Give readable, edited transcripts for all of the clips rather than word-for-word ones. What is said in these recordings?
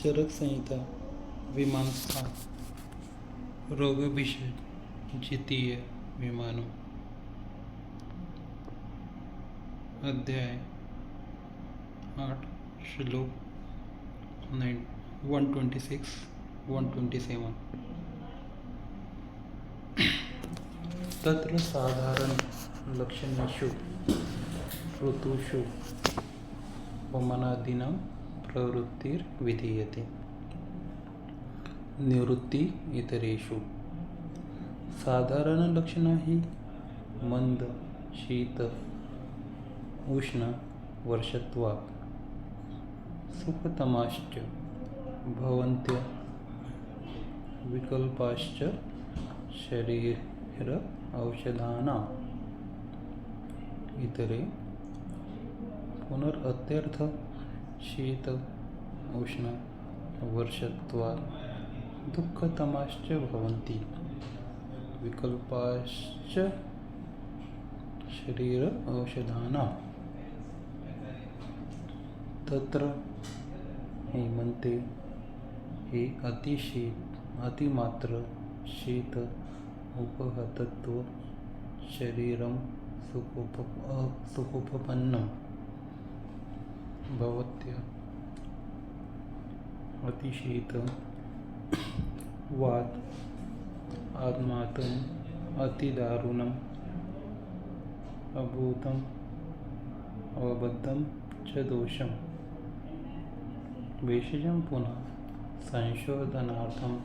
चरक संहिता विमानस्थान रोगविषय जितीय विमानों अध्याय 8 श्लोक 126 127 तत्र साधारण लक्षणेषु ऋतुषु वमनादीनां प्रवृत्तिर्विधीयते निवृत्ति इतरेषु साधारण लक्षणा ही मंद शीत उष्ण वर्षत्वा सुखतमाश्च भवन्त्य विकल्पाश्च शरीर औषधानां इतरे पुनरत्यर्थ शीत उष्ण वर्षत्वात् दुःखतमाश्च भवन्ति विकल्पाश्च शरीर औषधानां तत्र हेमन्ते हि अतिमात्र शीत उपहतत्व शरीरं सुखोपपन्नं भवत्य अतिशीत वात आत्मातम् अतिदारुणम् अभूतम् अवबद्धं च दोषं भेषजं पुनः संशोधनार्थम्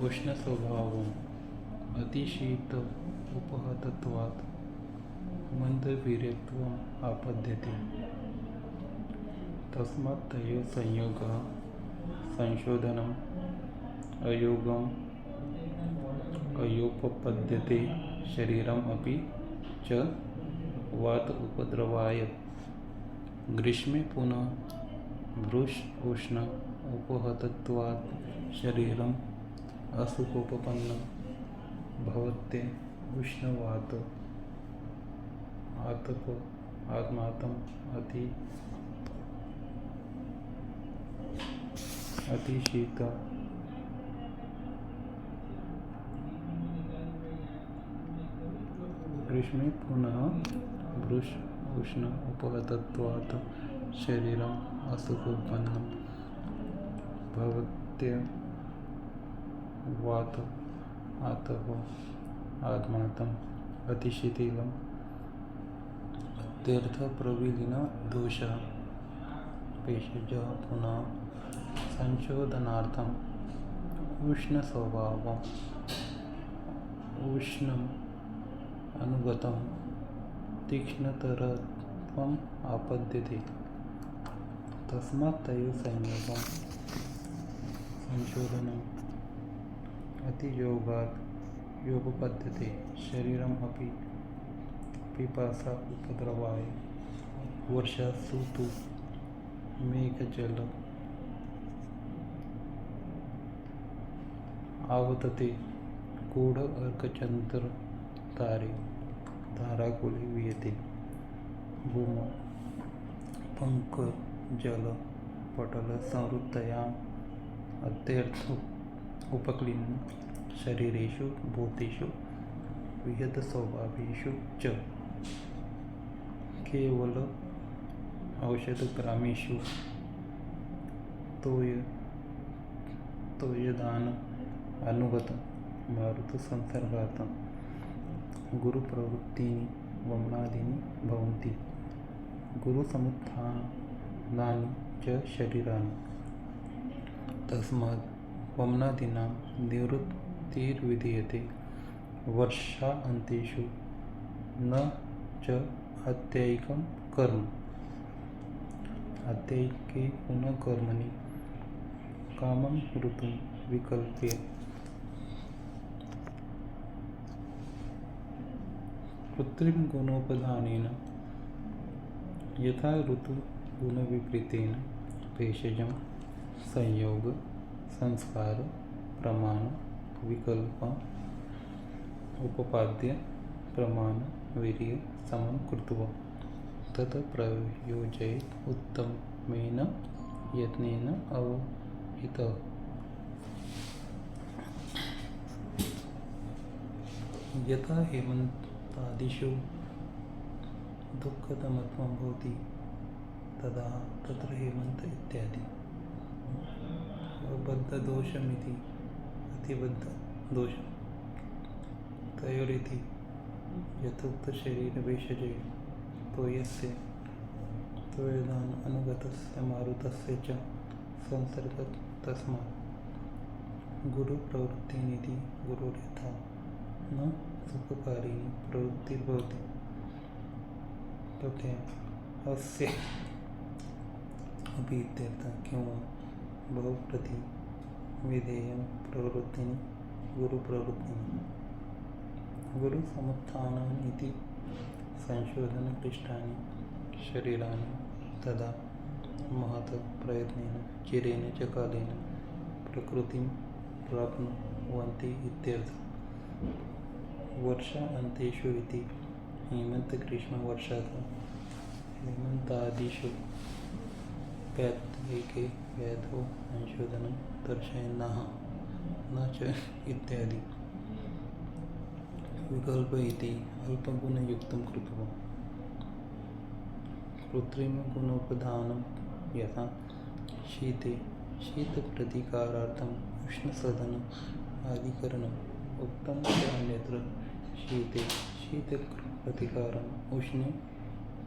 उष्णस्वभावम् अतिशीत उपहतत्वात् मंदवीर्यत्वम् आपद्यते तस्मात् तयोः संयोगः संशोधनम् अयोगम् अयोपपद्यते शरीरम् अपि च वात उपद्रवाय ग्रीष्मे पुनः भृश उष्ण उपहतत्वात् शरीरम् असुखोपपन्नं भवते उष्णवात आतप आत्मातम् अतिशीत ग्रीष्मे पुनः भृश उष्ण उपहतत्वात् शरीरम् असुखोपन्नं भवते वात आतप आत्मातम् अतिशिथिलम् तीर्थप्रविलीन दोषः भेषजः पुनः संशोधनार्थम् उष्णस्वभावम् उष्णम् अनुगतं तीक्ष्णतरत्वम् आपद्यते तस्मात् तयोः संयोगं संशोधनम् अतियोगात् योपपद्यते शरीरम् अपि पिपासा उपद्रवाय वर्षासु तु मेघजल आवतते गूढ अर्कचंद्र तारे धाराकुले वियते भूम पंक जल पटल संवृत्तयाम् अत्यर्थ उपक्लिन्न शरीरेषु भूतेषु विहत स्वभावेषु च केवल औषधग्रामेषु तोयदान अनुगत मारुत संसर्गात् गुरुप्रवृत्तीनि वमनादीनि भवन्ति गुरुसमुत्थानानि च शरीराणि तस्मात् वमनादीनां निवृत्तिर्विधीयते वर्षान्तेषु न च आत्ययिकं कर्म आत्ययिके पुनः कर्मणि कामं ऋतुं विकल्प्य कृत्रिम गुणोपधानेन यथा ऋतु गुणविपरीतेन भेषजं संयोग संस्कार प्रमाण विकल्प उपपाद्य प्रमाण वीर्य समं कृत्वा तत् प्रयोजयेत् उत्तमेन यत्नेन हितः यथा हेमन्तादिषु दुःखतमत्वं भवति तदा तत्र हेमन्त इत्यादि बद्धदोषमिति अतिबद्धदोषं तयोरिति यथोक्तशरीरभेषजे तोयस्य तोयदान अनुगतस्य मारुतस्य च संसर्गः तस्मात् गुरुप्रवृत्तिनिति गुरुर्यथा न सुखकारिणी प्रवृत्तिर्भवति तथैव अस्य अपि इत्यर्थः किं वा बहुप्रति विधेयं प्रवृत्तिनि गुरुप्रवृत्तिनि गुरुसमुत्थानानि इति संशोधनक्लिष्टानि शरीराणि तदा महत् प्रयत्नेन चिरेण च कालेन प्रकृतिं प्राप्नुवन्ति इत्यर्थः वर्षान्तेषु इति हेमन्तग्रीष्मवर्षात् हेमन्तादिषु पैत्रिके वेदो संशोधनं दर्शयन्नः न च इत्यादि विकल्प इति अल्पगुणयुक्तं कृत्वा कृत्रिमगुणोपधानं यथा शीते शीतप्रतिकारार्थम् उष्णसदन आदिकरणम् उक्तं च अन्यत्र शीते शीतप्रतिकारम् उष्णे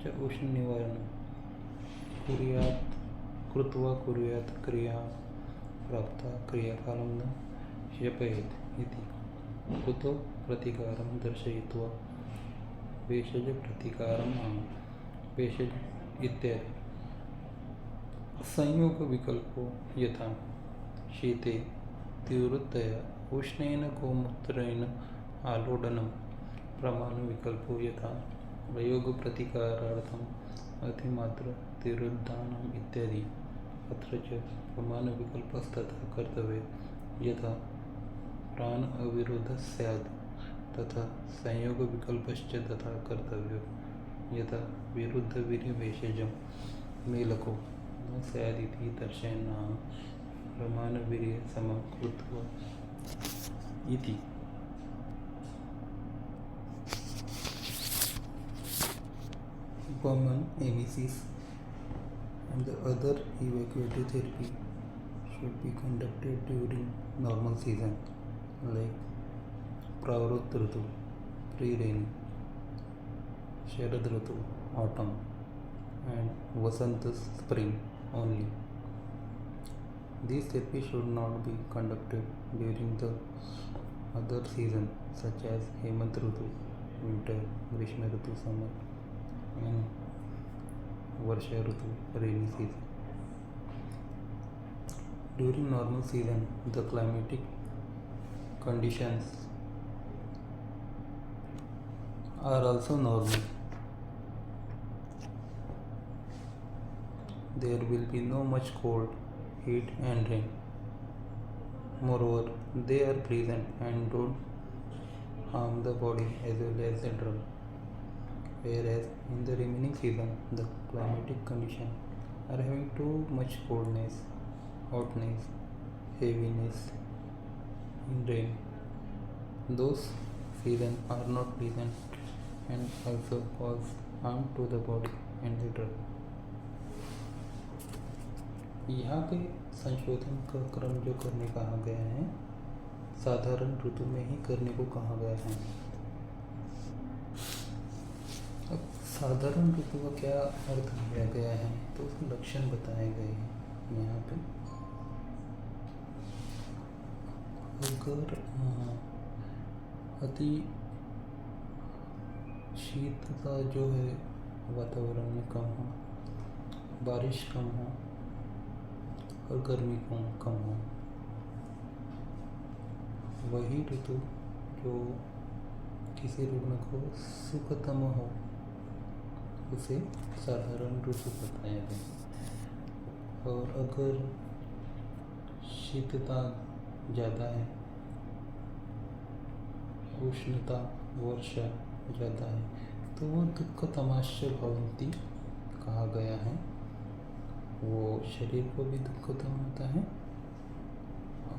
च उष्णनिवारणं कुर्यात् क्रिया प्राप्ता क्रियाकालं न क्षेपयेत् इति कुतो प्रतिकारं दर्शयित्वा भेषजप्रतिकारम् भेषज इत्यादि संयोगविकल्पो यथा शीते तीव्रतया उष्णेन गोमूत्रेण आलोडनं प्रमाणविकल्पो यथा अयोगप्रतिकारार्थम् अतिमात्र तीव्रोद्धानम् इत्यादि अत्र च प्रमाणविकल्पस्तथा कर्तव्यः यथा प्राण अविरोधः स्यात् तथा संयोगविकल्पश्च तथा कर्तव्यः यथा विरुद्धवीर्यभेषजं मेलको न स्यादिति दर्शयन्नः प्रमाणवीर्यसमं कृत्वा इति common emesis and the other evacuative therapy should be conducted during normal season like Pravrut Ritu, pre-rainy, Sharad Ritu, autumn, and Vasanta, spring only. These therapy should not be conducted during the other season such as Hemant Ritu, winter, Grishma Ritu, summer, and Varsha Ritu, rainy season. During normal season, the climatic conditions are also normal. There will be no much cold, heat and rain. Moreover, they are pleasant and don't harm the body as well as the drum. Whereas in the remaining season, the climatic conditions are having too much coldness, hotness, heaviness in rain. Those seasons are not pleasant and also cause harm to the body and the drum. यहाँ पे संशोधन का क्रम जो करने कहा गया है साधारण ऋतु में ही करने को कहा गया है। अब साधारण ऋतु का क्या अर्थ लिया गया है तो उसके लक्षण बताए गए हैं यहाँ पे। अगर अति शीतता जो है वातावरण में कम हो, बारिश कम हो और गर्मी कम हो, वही ऋतु जो किसी रुग्ण को सुखतम हो उसे साधारण ऋतु बताया गया। और अगर शीतता ज़्यादा है, उष्णता वर्षा ज़्यादा है तो वो दुःखतमाश्च भवन्ति कहा गया है। वो शरीर को भी दुःखतम होता है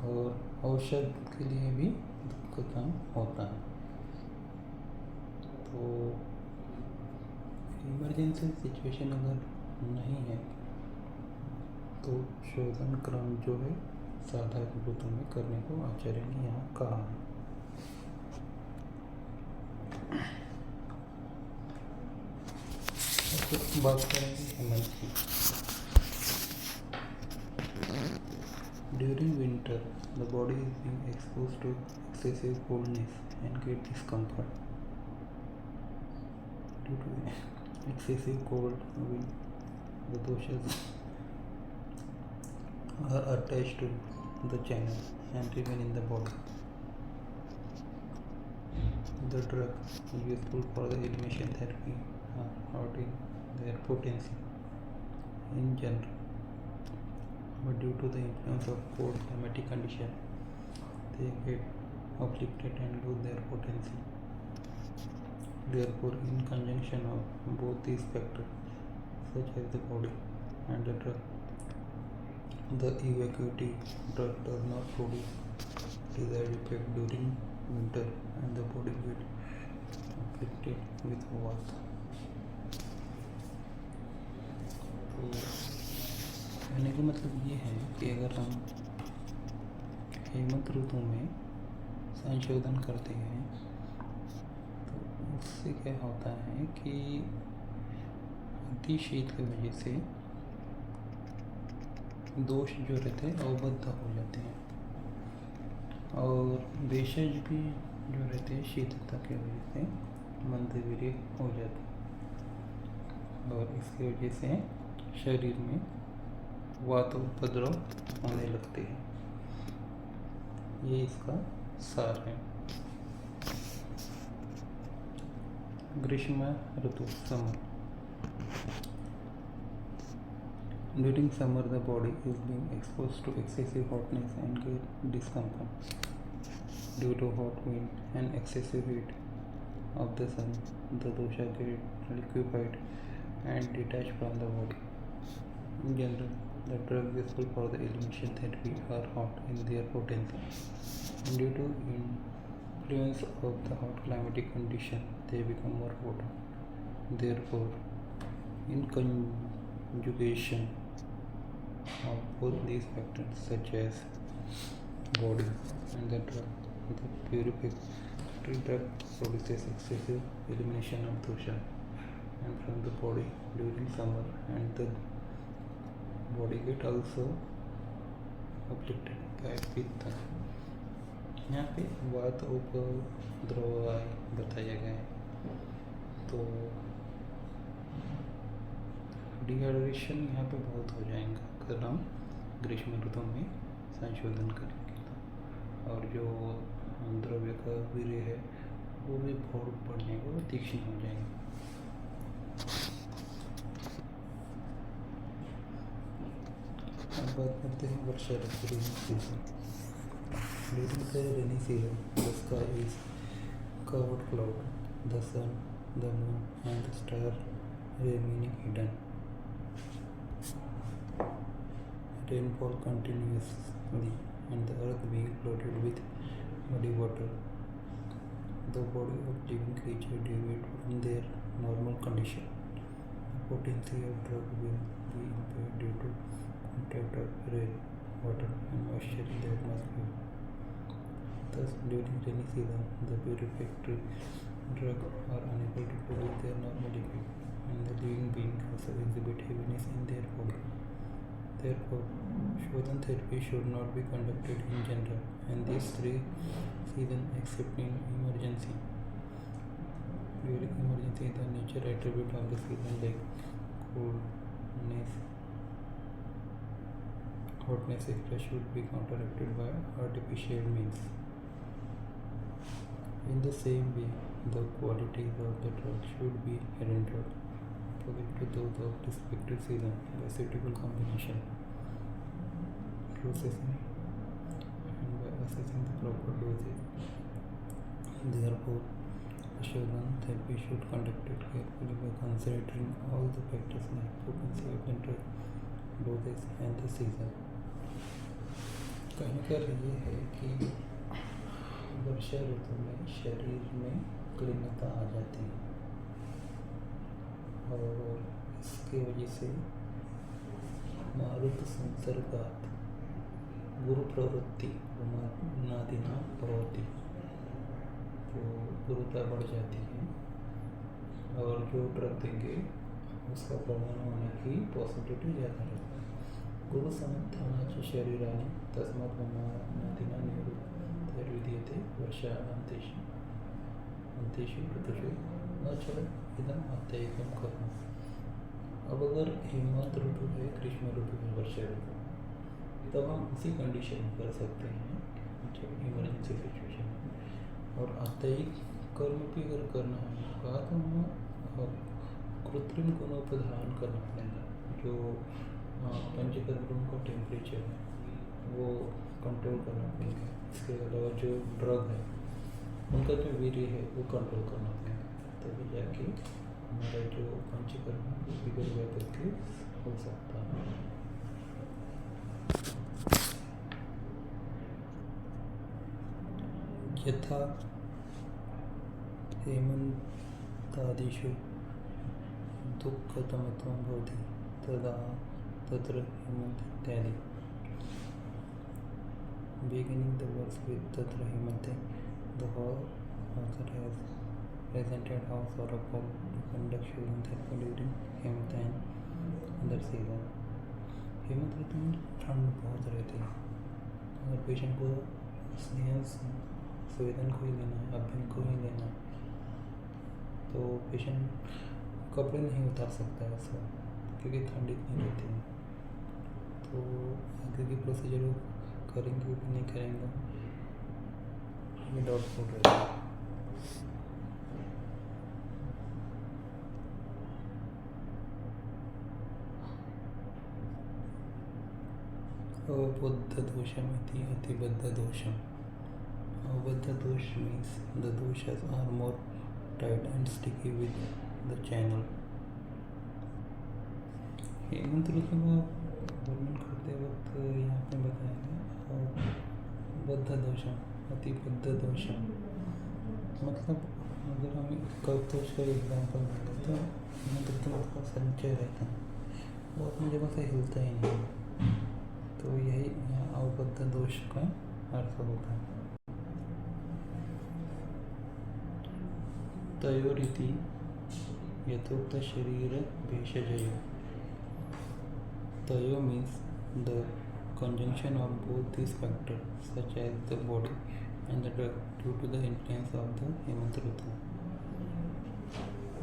और औषध के लिए भी दूध का काम होता है। तो इमरजेंसी सिचुएशन अगर नहीं है तो शोधन क्रम जो है साधारण ऋतु में करने को आचार्य ने यहाँ कहा है। तो बात करेंगे हेमंत की। During winter the body is being expose to excessive coldness and get discomfort due to excessive cold wind. The doshas are attached to the channel and remain in the body. The drug useful for the elimination therapy are hurting their potency in general, but due to the influence of cold climatic condition, they get afflicted and lose their potency. Therefore, in conjunction of both these factors, such as the body and the drug, the evacuative drug does not produce desired effect during winter and the body gets afflicted with vata. तो कहने का मतलब ये है कि अगर हम हेमंत ऋतु में संशोधन करते हैं उससे क्या होता है कि अति शीत की वजह से दोष जो रहते हैं अवबद्ध हो जाते हैं और भेषज भी जो रहते हैं शीतलता की वजह से मंदवीर्य हो जाते हैं और इसकी वजह से शरीर में वातोपद्रव होने लगते हैं। ये इसका सार है। ग्रीष्म ऋतु summer. During summer the body is being exposed to excessive hotness and get discomfort due to hot wind and excessive heat of the sun. The dosha get liquefied and detached from the body. In general, the drugs useful for the elimination therapy are hot in their potency. Due to influence of the hot climatic condition, they become more potent. Therefore, in conjugation of both these factors, such as body and the drug, the purificatory drug produces excessive elimination of dosha and from the body during summer, and the body get also afflicted by pitta. यहाँ पे वात उपद्रव बताया गया है। तो dehydration यहाँ पे बहुत हो जाएगा अगर हम ग्रीष्म ऋतु में संशोधन करेंगे और जो द्रव्य का वीर्य है वो भी बहुत बढ़ जाएगा, वो तीक्ष्ण हो जाएगा। अब बात करते हैं वर्षा ऋतु season. During the rainy season, the sky is covered cloud, the sun, the moon, and the star remaining hidden. Rainfall continuously, and the earth being flooded with muddy water. The body of living creature deviate from their normal condition. The potency of drug will be impaired due to contact of rain, water, and moisture in the atmosphere. Thus, during rainy season, the purificatory drugs are unable to produce their normal effect, and the living beings also exhibit heaviness in their body. Therefore, Shodhan therapy should not be conducted in general, and these 3 seasons except in emergency. During emergency, the nature attribute of the season like coldness, hotness, etc. should be counteracted by artificial means. In the same way, the qualities of the drug should be rendered opposite to those of respective season by suitable combination, processing, and by assessing the proper dosage. Therefore, the Shodhan therapy should be conducted carefully by considering all the factors like potency of the drug, dosage, and the season. कहने का ये है कि वर्षा ऋतु में शरीर में क्लीनता आ जाती है और इसके वजह से मारुत संसर्गात गुरु प्रवृत्ति नादिना भवति, तो गुरुता बढ़ जाती है और जो ड्रग देंगे उसका प्रमाण होने की पॉसिबिलिटी ज़्यादा रहती है। गुरु समर्थनाची शरीरानि तस्मात् नादिना निवृत्तिर्विधीयते वर्षा अंतेषु ऋतुषु न चलत् इदम् आत्मैकं कर्म। अब अगर हेमंत ऋतु है, ग्रीष्म ऋतु है, वर्षा ऋतु, तब हम उसी कंडीशन में कर सकते हैं जब इमरजेंसी सिचुएशन में। और आत्मैक कर्म भी अगर करना है तो हमें कृत्रिम गुणों पर ध्यान करना पड़ेगा। जो पंचकर्म का टेम्परेचर है वो कंट्रोल करना पड़ेगा। इसके अलावा जो ड्रग है उनका जो वीर्य है वो कंट्रोल करना पड़ेगा, तभी जाके हमारा जो पंचकर्म है बिगड़ व्यापक के हो सकता है। यथा हेमंतादिषु दुःखतमत्वं भवति तदा तत्र हेमंत इत्यादि। Beginning the verse with Tatra Hemante, the whole author has presented how sorrowful to conduct children that during Hemant and other season। Hemant ऋतु में ठंड बहुत रहती है। अगर पेशेंट को संवेदन को ही लेना है, अभ्यंग को ही लेना है, तो पेशेंट कपड़े नहीं उतार सकता है ऐसा, क्योंकि ठंड इतनी रहती है। तो आगे की प्रोसीजर करेंगे कि नहीं करेंगे ये डाउटफुल रहेगा। अवबद्ध दोषम इति अतिबद्ध दोषम। अवबद्ध दोष means the doshas are more tight and sticky with the channel। Hemant ऋतु का वर्णन करते वक्त यहाँ पे बताया गया बद्ध दोषम, अतिबद्ध दोषम, मतलब अगर हम कवतोष का एग्जाम्पल दें तो हेमंत ऋतु में उसका संचय रहता है, वो अपनी जगह से हिलता ही नहीं, तो यही यहाँ अवबद्ध दोष का अर्थ होता है। तयोरिति यथोक्त शरीर भेषजयो। Tayo means the conjunction of both these factors such as the body and the drug due to the influence of the Hemant ऋतु।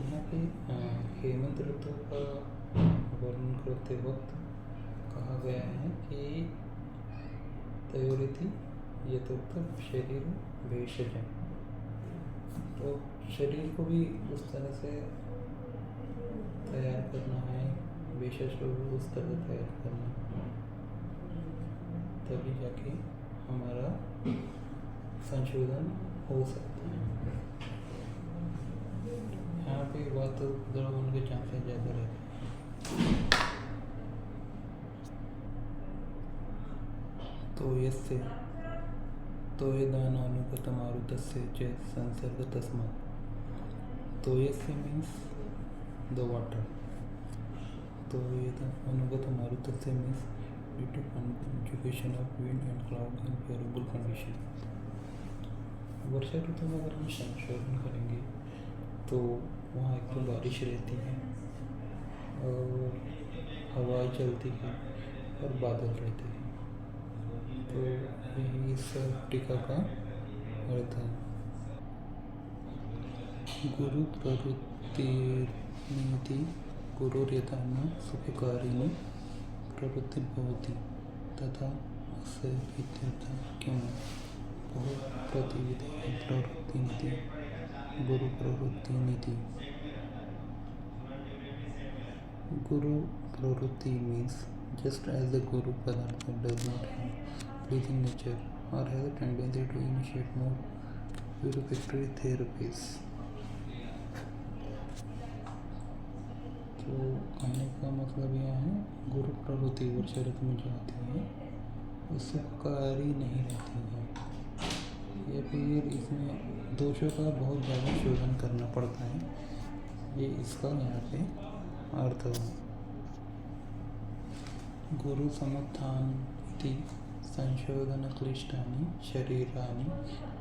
यहाँ पे हेमंत ऋतु का वर्णन करते वक्त कहा गया है कि तयोरिति यथोक्त शरीर भेषज, तो शरीर को भी उस तरह से तैयार करना है, भेषज को भी उस तरह तैयार करना है, तभी जाके हमारा संशोधन हो सकता है। यहाँ पे बात द्रव होने के चांसेस ज़्यादा रहते हैं। तो यस्य तोयदानानुगतमारुतस्य च संसर्ग तस्मात्। तोयस्य मीन्स द वाटर, तोयदानुगतमारुतस्य means due to conjugation of wind and cloud in favorable condition। वर्षा ऋतु में अगर हम संशोधन करेंगे तो वहाँ एक तो बारिश रहती है और हवाएं चलती है और बादल रहते हैं, तो यही इस टीका का अर्थ है। गुरु प्रवृत्ति गुरुर्यथा न सुखकारिणी प्रवृत्ति भवति तथा अस्य इत्यर्थः किं बहु प्रतिविधि प्रवृत्ति गुरु प्रवृत्ति नीति। Guru Pravrutti means just as the Guru Padartha does not have pleasing nature or has a tendency to initiate more purificatory therapies। तो कहने का मतलब यह है गुरु प्रवृत्ति वर्षा ऋतु में जो आती है सुखकारी नहीं रहती है, या फिर इसमें दोषों का बहुत ज़्यादा शोधन करना पड़ता है, ये इसका यहाँ पे अर्थ है। गुरु समुत्थानाति संशोधनक्लिष्टानि शरीराणि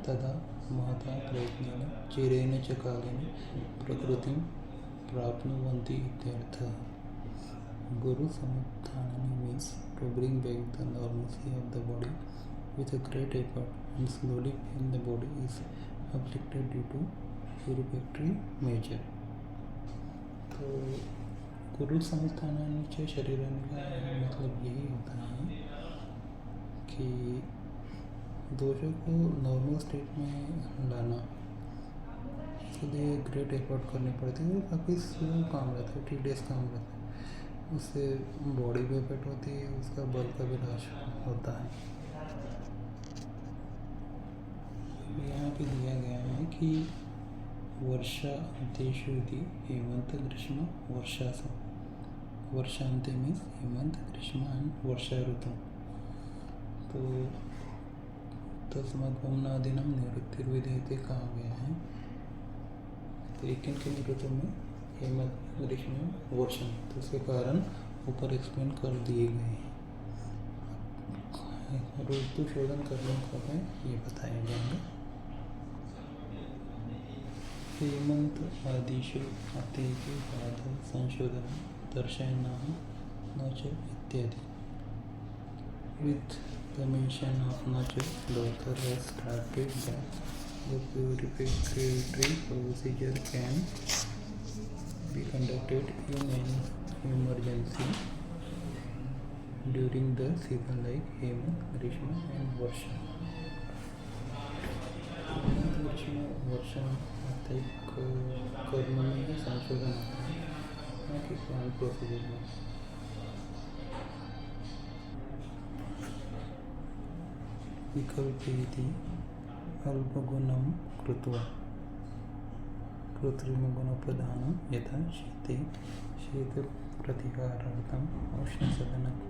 तदा महता प्रयत्नेन चिरेण च कालेन प्रकृतिं प्राप्नुवन्ति इत्यर्थः। Guru Samutthana means to bring back the normalcy of the body with a great effort, and slowly when the body is afflicted due to purificatory measure. तो गुरु समुत्थानानि शरीराणि का मतलब यही होता है कि दोषों को नॉर्मल स्टेट में लाना, इसके लिए ग्रेट एफर्ट करनी पड़ती है, काफ़ी स्लो काम रहता है, टीडियस काम रहता है, उससे बॉडी भी इफेक्ट होती है, उसका बल का भी नाश होता है। यहाँ पे दिया गया है कि वर्षा अंतेषु इति हेमंत ग्रीष्म वर्षासु। वर्षांते मीन्स हेमंत ग्रीष्म एंड वर्षा ऋतु। तो तस्मात् वमनादीनां निवृत्तिर्विधीयते कहा गया है। तो एक किन ऋतु में हेमंत ग्रीष्म वर्षा, तो उसके कारण ऊपर एक्सप्लेन कर दिए गए हैं। ऋतु शोधन करने को है ये बताया जाएगा। हेमंत आदिषु अतिथि बाध संशोधन दर्शयनाः न च इत्यादि। With the mention of न च, the author has started that the purificatory procedure can be conducted in an emergency during the season like Hemant, Grishma and Varsha. Hemant ग्रीष्म वर्षा एक कर्म में संशोधन होता है, न कि प्लान प्रोसीजर में। विकल्पेति अल्पगुणं कृत्वा कृत्रिमगुणप्रधानं यथा शीते शीतप्रतिकारार्थम् उष्णसदनम्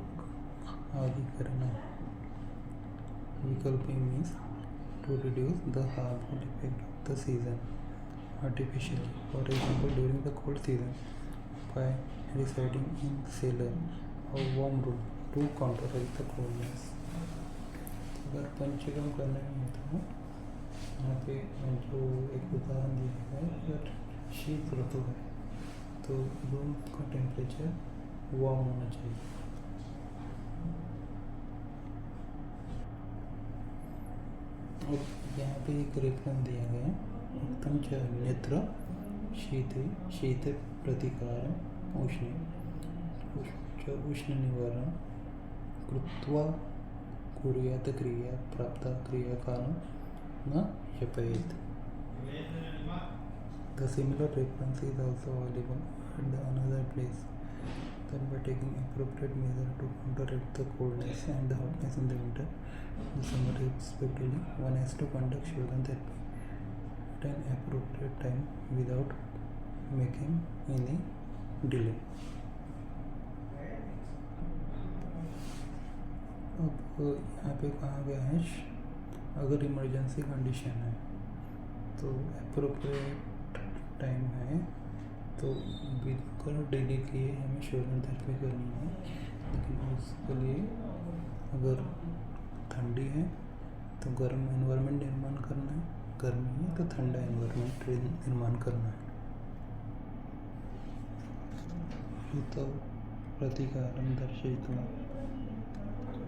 अधिकरणम्। Vikalpi means to reduce the harmful effect of the season artificially. For example, during the cold season, by residing in cellar or warm room to counteract the coldness. अगर पंचकर्म करने में है तो यहाँ पे जो एक उदाहरण दिया है, अगर शीत ऋतु है तो रूम का टेम्परेचर वार्म होना चाहिए। और यहाँ पे एक रेफरेंस दिया गया है, उत्तम च अन्यत्र शीते शीत प्रतिकारम् उष्णे उष्ण निवारण कृत्वा कुर्यात् क्रिया प्राप्ता क्रियाकालं न जपेत। The similar reference is also available at another place, that by taking appropriate measure to counteract the coldness and the hotness in the winter, the summer respectively, one has to conduct Shodhan therapy at an appropriate time without making any delay. अब यहाँ पे कहा गया है अगर emergency condition है तो appropriate time है तो बिल्कुल डेली के लिए हमें शोधन थेरेपी करनी है। लेकिन उसके लिए अगर ठंडी है तो गर्म एनवायरनमेंट निर्माण करना है, गर्मी है तो ठंडा एनवायरनमेंट निर्माण करना है। ऋतौ प्रतिकारं दर्शयित्वा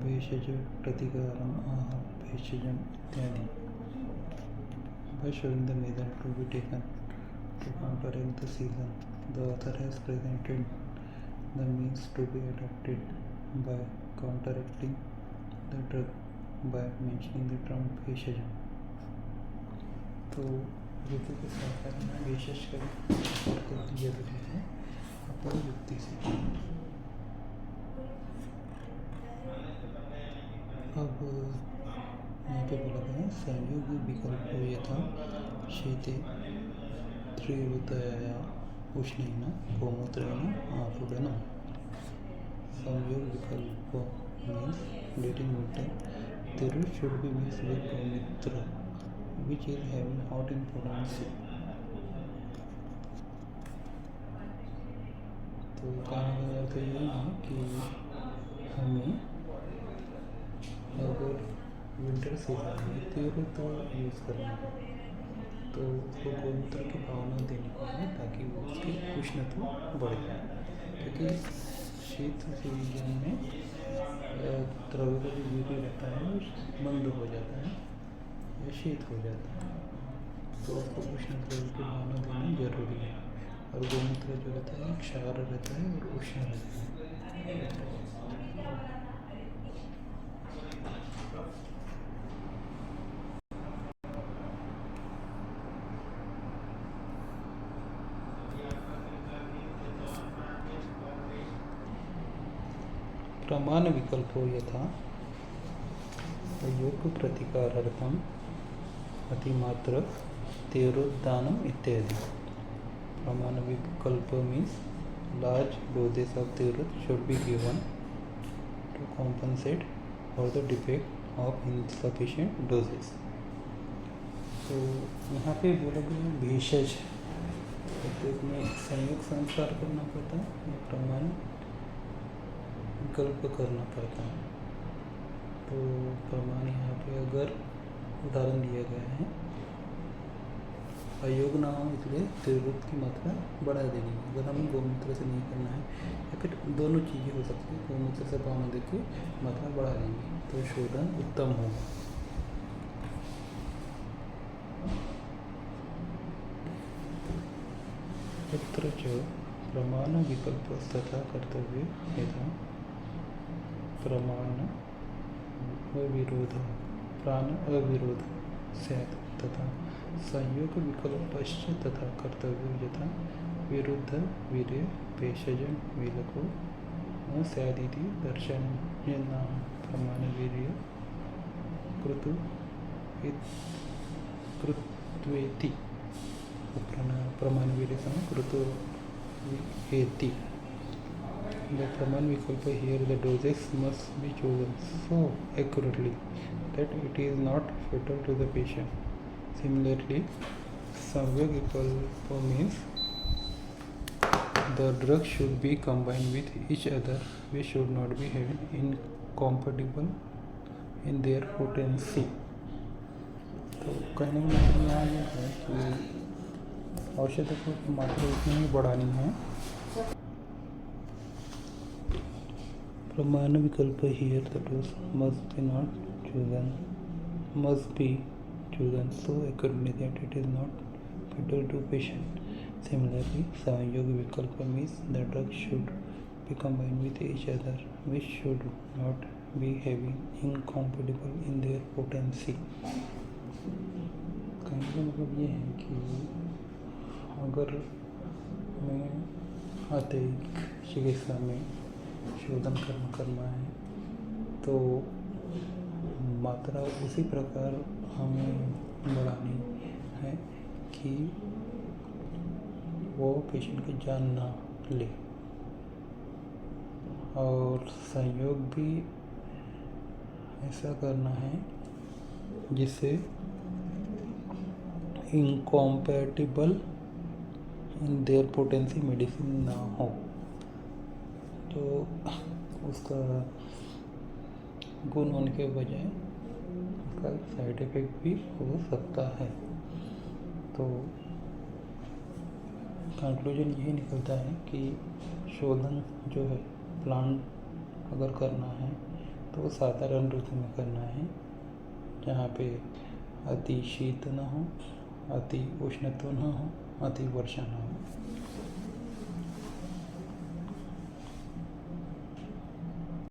भेषज प्रतिकारम् आह भेषजम् इत्यादि। By showing the measure to be taken to counteract the season, the author has presented the means to be adopted by counteracting the drug by mentioning the term भेषजम। तो ऋतु के साथ में भेषज का प्रयोग जरूरी है अपनी युक्ति से। अब यहाँ पे बोला गया है संयोग विकल्प यथा शीते त्रिवृतया उष्णेन गोमूत्रेण आरूढनं। संयोग विकल्प means during winter, the root should be mixed with Gomitra, which is having hot in potency. तो कहने का अर्थ यही है कि हमें अगर विंटर सीजन में तेरह तो यूज़ करना है तो उसको गोमूत्र की भावना देनी पड़ेगी ताकि वो उसकी उष्णता बढ़ जाए, क्योंकि शीत सीजन में द्रव्य का जो वीर्य रहता है वो बंद हो जाता है या शीत हो जाता है, तो उसको उष्ण द्रव्य की भावना देना जरूरी है। और गोमूत्र जो रहता है क्षार रहता है और उष्ण रहता है। प्रमाण विकल्पो यथा योग प्रतिकारार्थम अतिमात्र तेरोदानम इत्यादि। प्रमाण विकल्प means large doses of terut should be given to compensate for the defect of insufficient doses। तो यहाँ पे बोला गया भेषज, तो इसमें संयोग संस्कार करना पड़ता है या प्रमाण विकल्प करना पड़ता है। तो प्रमाण यहाँ पे अगर उदाहरण दिया गया है अयोग ना हो इसलिए तेरुत की मात्रा बढ़ा देनी है। अगर हमें गोमूत्र से नहीं करना है या फिर दोनों चीज़ें हो सकती है, गोमूत्र से भावना देके मात्रा बढ़ा देंगे तो शोधन उत्तम होगा। तत्र च प्रमाण विकल्प तथा कर्तव्य यथा प्रमाण अविरोध प्राण अविरोध स्यात् तथा संयोग विकल्पश्च तथा कर्तव्य यथा विरुद्ध वीर्य भेषजन विलको न स्यादिति दर्शनेन प्रमाण वीर्य कृत्वेति प्रमाण वीर्य सम कृत्वेति। The Praman Vikalpa here the doses must be chosen so accurately that it is not fatal to the patient. Similarly, Samyak Vikalpa means the drugs should be combined with each other, which should not be having incompatible in their potency। तो कहने का मतलब यहाँ ये है कि औषध को मात्रा इतनी ही बढ़ानी है। प्रमाण विकल्प here the dose must be chosen so accurately that it is not fatal to patient। Similarly, संयोग विकल्प means the drugs should be combined with each other, which should not be having incompatible in their potency। कहने का मतलब ये है कि अगर मैं अतिरिक्त चिकित्सा में शोधन करना है तो मात्रा उसी प्रकार हमें बढ़ानी है कि वो पेशेंट की जान ना ले, और संयोग भी ऐसा करना है जिससे इनकॉम्पैटिबल इन देयर पोटेंसी मेडिसिन ना हो, तो उसका गुण होने के बजाय उसका साइड इफेक्ट भी हो सकता है। तो कंक्लूजन यही निकलता है कि शोधन जो है प्लांट अगर करना है तो साधारण ऋतु में करना है जहाँ पे अति शीत ना हो, अति उष्णता ना हो, अति वर्षा ना हो।